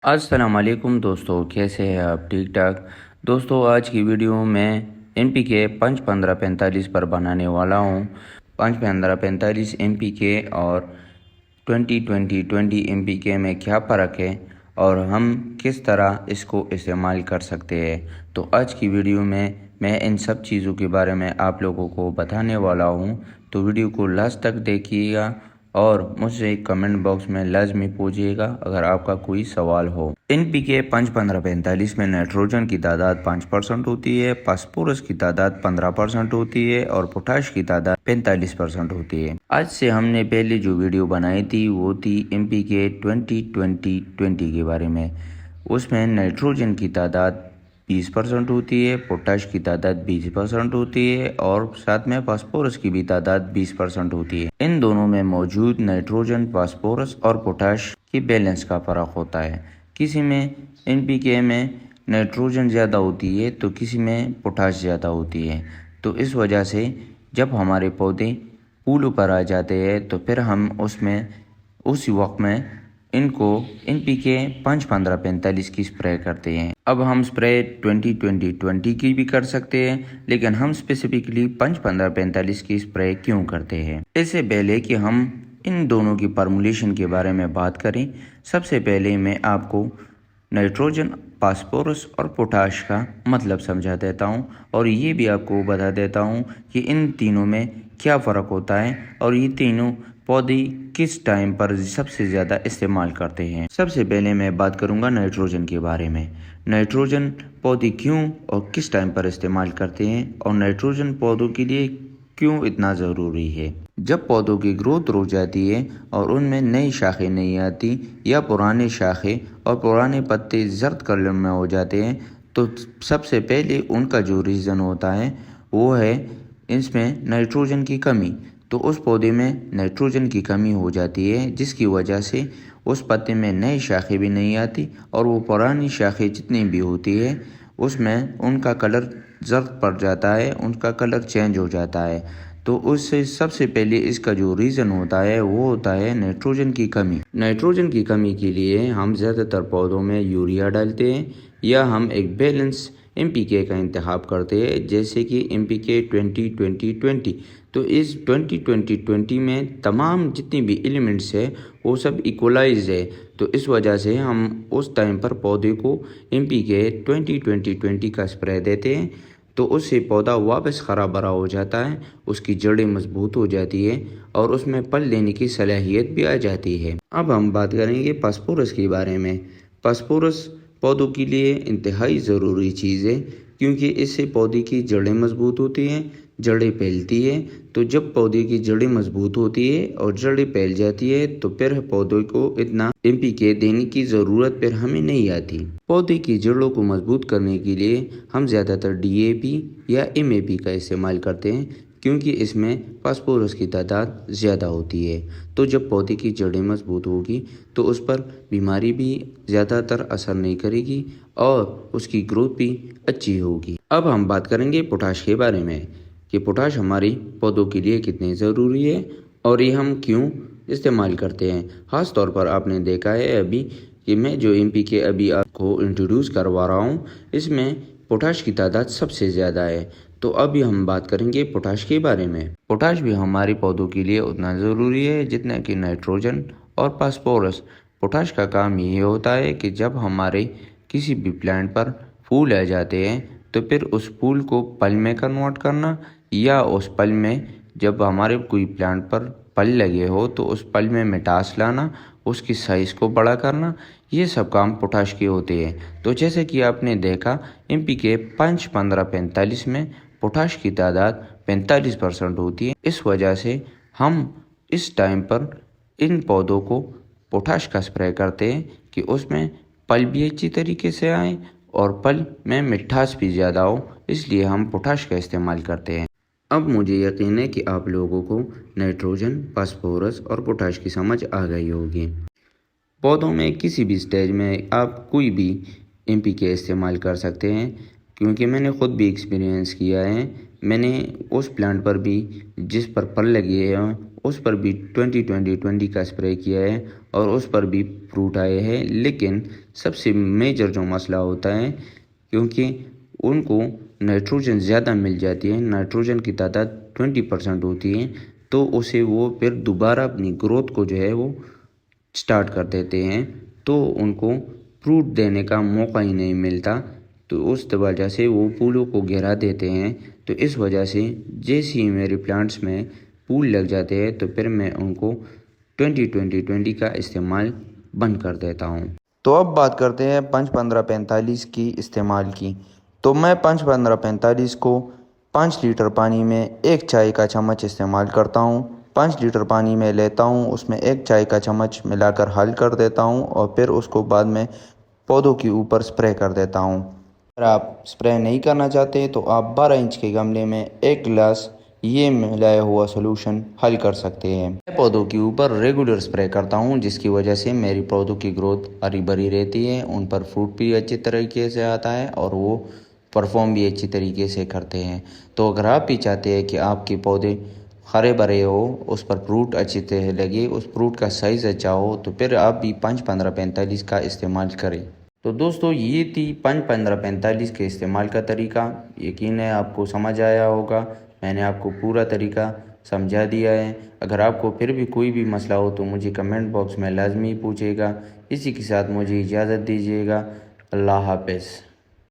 السلام علیکم دوستو، کیسے ہیں آپ؟ ٹھیک ٹھاک دوستو، آج کی ویڈیو میں NPK 5-15-45 پر بنانے والا ہوں۔ 5-15-45 NPK اور 20-20-20 NPK میں کیا فرق ہے اور ہم کس طرح اس کو استعمال کر سکتے ہیں۔ تو آج کی ویڈیو میں ان سب چیزوں کے بارے میں آپ لوگوں کو بتانے والا ہوں، تو ویڈیو کو لاسٹ تک دیکھیے گا اور مجھ سے کمنٹ باکس میں لازمی پوچھیے گا اگر آپ کا کوئی سوال ہو۔ NPK 5-15-45 میں نائٹروجن کی تعداد 5% ہوتی ہے، فاسفورس کی تعداد 15% ہوتی ہے اور پوٹاش کی تعداد 45% ہوتی ہے۔ آج سے ہم نے پہلے جو ویڈیو بنائی تھی وہ تھی NPK 20-20-20 کے بارے میں۔ اس میں نائٹروجن کی تعداد 20% ہوتی ہے، پوٹاش کی تعداد 20% ہوتی ہے اور ساتھ میں فاسفورس کی بھی تعداد 20% ہوتی ہے۔ ان دونوں میں موجود نائٹروجن، فاسفورس اور پوٹاش کی بیلنس کا فرق ہوتا ہے۔ کسی میں NPK میں نائٹروجن زیادہ ہوتی ہے تو کسی میں پوٹاش زیادہ ہوتی ہے، تو اس وجہ سے جب ہمارے پودے پھولوں پر آ جاتے ہیں تو پھر ہم اسی وقت میں ان کو NPK 5-15-45 کی سپرے کرتے ہیں۔ اب ہم سپرے 20-20-20 کی بھی کر سکتے ہیں، لیکن ہم اسپیسیفکلی 5-15-45 کی سپرے کیوں کرتے ہیں؟ اس سے پہلے کہ ہم ان دونوں کی فارمولیشن کے بارے میں بات کریں، سب سے پہلے میں آپ کو نائٹروجن، فاسفورس اور پوٹاش کا مطلب سمجھا دیتا ہوں اور یہ بھی آپ کو بتا دیتا ہوں کہ ان تینوں میں کیا فرق ہوتا ہے اور یہ تینوں پودے کس ٹائم پر سب سے زیادہ استعمال کرتے ہیں۔ سب سے پہلے میں بات کروں گا نائٹروجن کے بارے میں۔ نائٹروجن پودے کیوں اور کس ٹائم پر استعمال کرتے ہیں اور نائٹروجن پودوں کے لیے کیوں اتنا ضروری ہے۔ جب پودوں کی گروتھ رک جاتی ہے اور ان میں نئی شاخیں نہیں آتی یا پرانے شاخیں اور پرانے پتے زرد کلر میں ہو جاتے ہیں تو سب سے پہلے ان کا جو ریزن ہوتا ہے وہ ہے اس میں نائٹروجن کی کمی۔ تو اس پودے میں نائٹروجن کی کمی ہو جاتی ہے جس کی وجہ سے اس پتے میں نئی شاخیں بھی نہیں آتی اور وہ پرانی شاخیں جتنی بھی ہوتی ہے اس میں ان کا کلر زرد پڑ جاتا ہے، ان کا کلر چینج ہو جاتا ہے۔ تو اس سے سب سے پہلے اس کا جو ریزن ہوتا ہے وہ ہوتا ہے نائٹروجن کی کمی۔ نائٹروجن کی کمی کے لیے ہم زیادہ تر پودوں میں یوریا ڈالتے ہیں یا ہم ایک بیلنس NPK کا انتخاب کرتے ہیں، جیسے کہ NPK 20-20-20۔ تو اس 20-20-20 میں تمام جتنی بھی ایلیمنٹس ہے وہ سب ایکولائز ہے، تو اس وجہ سے ہم اس ٹائم پر پودے کو NPK 20-20-20 کا سپرے دیتے ہیں، تو اس سے پودا واپس ہرا بھرا ہو جاتا ہے، اس کی جڑیں مضبوط ہو جاتی ہے اور اس میں پھل دینے کی صلاحیت بھی آ جاتی ہے۔ اب ہم بات کریں گے فاسفورس کے بارے میں۔ فاسفورس پودوں کے لیے انتہائی ضروری چیز ہے کیونکہ اس سے پودے کی جڑیں مضبوط ہوتی ہیں، جڑیں پھیلتی ہے۔ تو جب پودے کی جڑیں مضبوط ہوتی ہے اور جڑیں پھیل جاتی ہے تو پھر پودے کو اتنا NPK دینے کی ضرورت پھر ہمیں نہیں آتی۔ پودے کی جڑوں کو مضبوط کرنے کے لیے ہم زیادہ تر DAP یا MAP کا استعمال کرتے ہیں کیونکہ اس میں فاسفورس کی تعداد زیادہ ہوتی ہے۔ تو جب پودے کی جڑیں مضبوط ہوگی تو اس پر بیماری بھی زیادہ تر اثر نہیں کرے گی اور اس کی گروتھ بھی اچھی ہوگی۔ اب ہم بات کریں گے پوٹاش کے بارے میں کہ پوٹاش ہماری پودوں کے لیے کتنے ضروری ہے اور یہ ہم کیوں استعمال کرتے ہیں۔ خاص طور پر آپ نے دیکھا ہے ابھی کہ میں جو NPK ابھی آپ کو انٹروڈیوس کروا رہا ہوں اس میں پوٹاش کی تعداد سب سے زیادہ ہے۔ تو ابھی ہم بات کریں گے پوٹاش کے بارے میں۔ پوٹاش بھی ہماری پودوں کے لیے اتنا ضروری ہے جتنا کہ نائٹروجن اور فاسفورس۔ پوٹاش کا کام یہ ہوتا ہے کہ جب ہمارے کسی بھی پلانٹ پر پھول آ جاتے ہیں تو پھر اس پھول کو پھل میں کنورٹ کرنا یا اس پھل میں جب ہمارے کوئی پلانٹ پر پھل لگے ہو تو اس پھل میں مٹاس لانا، اس کی سائز کو بڑا کرنا، یہ سب کام پوٹاش کے ہوتے ہیں۔ تو جیسے کہ آپ نے دیکھا NPK 5-15-45 میں پوٹاش کی تعداد 45% ہوتی ہے۔ اس وجہ سے ہم اس ٹائم پر ان پودوں کو پوٹاش کا سپرے کرتے ہیں کہ اس میں پھل بھی اچھی طریقے سے آئیں اور پھل میں مٹھاس بھی زیادہ ہو، اس لیے ہم پوٹاش کا استعمال کرتے ہیں۔ اب مجھے یقین ہے کہ آپ لوگوں کو نائٹروجن، فاسفورس اور پوٹاش کی سمجھ آ گئی ہوگی۔ پودوں میں کسی بھی سٹیج میں آپ کوئی بھی NPK استعمال کر سکتے ہیں کیونکہ میں نے خود بھی ایکسپیرینس کیا ہے۔ میں نے اس پلانٹ پر بھی جس پر پھل لگے ہیں اس پر بھی 20-20-20 کا سپرے کیا ہے اور اس پر بھی فروٹ آئے ہیں، لیکن سب سے میجر جو مسئلہ ہوتا ہے کیونکہ ان کو نائٹروجن زیادہ مل جاتی ہے، نائٹروجن کی تعداد 20% ہوتی ہے، تو اسے وہ پھر دوبارہ اپنی گروتھ کو جو ہے وہ سٹارٹ کر دیتے ہیں، تو ان کو فروٹ دینے کا موقع ہی نہیں ملتا، تو اس وجہ سے وہ پھولوں کو گرا دیتے ہیں۔ تو اس وجہ سے جیسے ہی میرے پلانٹس میں پھول لگ جاتے ہیں تو پھر میں ان کو 20-20-20 کا استعمال بند کر دیتا ہوں۔ تو اب بات کرتے ہیں 5-15-45 کی استعمال کی۔ تو میں 5-15-45 کو 5 لیٹر پانی میں 1 چائے کا چمچ استعمال کرتا ہوں۔ 5 لیٹر پانی میں لیتا ہوں، اس میں 1 چائے کا چمچ ملا کر حل کر دیتا ہوں اور پھر اس کو بعد میں پودوں کے اوپر سپرے کر دیتا ہوں۔ اگر آپ سپرے نہیں کرنا چاہتے تو آپ 12 انچ کے گملے میں 1 گلاس یہ ملایا ہوا سلوشن حل کر سکتے ہیں۔ میں پودوں کے اوپر ریگولر سپرے کرتا ہوں، جس کی وجہ سے میری پودوں کی گروتھ ہری بھری رہتی ہے، ان پر فروٹ بھی اچھی طریقے سے آتا ہے اور وہ پرفارم بھی اچھی طریقے سے کرتے ہیں۔ تو اگر آپ بھی چاہتے ہیں کہ آپ کے پودے ہرے بھرے ہو، اس پر فروٹ اچھی طرح لگے، اس فروٹ کا سائز اچھا ہو، تو پھر آپ بھی 5-15-45 کا استعمال کریں۔ تو دوستو یہ تھی 5-15-45 کے استعمال کا طریقہ، یقین ہے آپ کو سمجھ آیا ہوگا، میں نے آپ کو پورا طریقہ سمجھا دیا ہے۔ اگر آپ کو پھر بھی کوئی بھی مسئلہ ہو تو مجھے کمنٹ باکس میں لازمی پوچھے گا۔ اسی کے ساتھ مجھے اجازت دیجیے گا، اللہ حافظ۔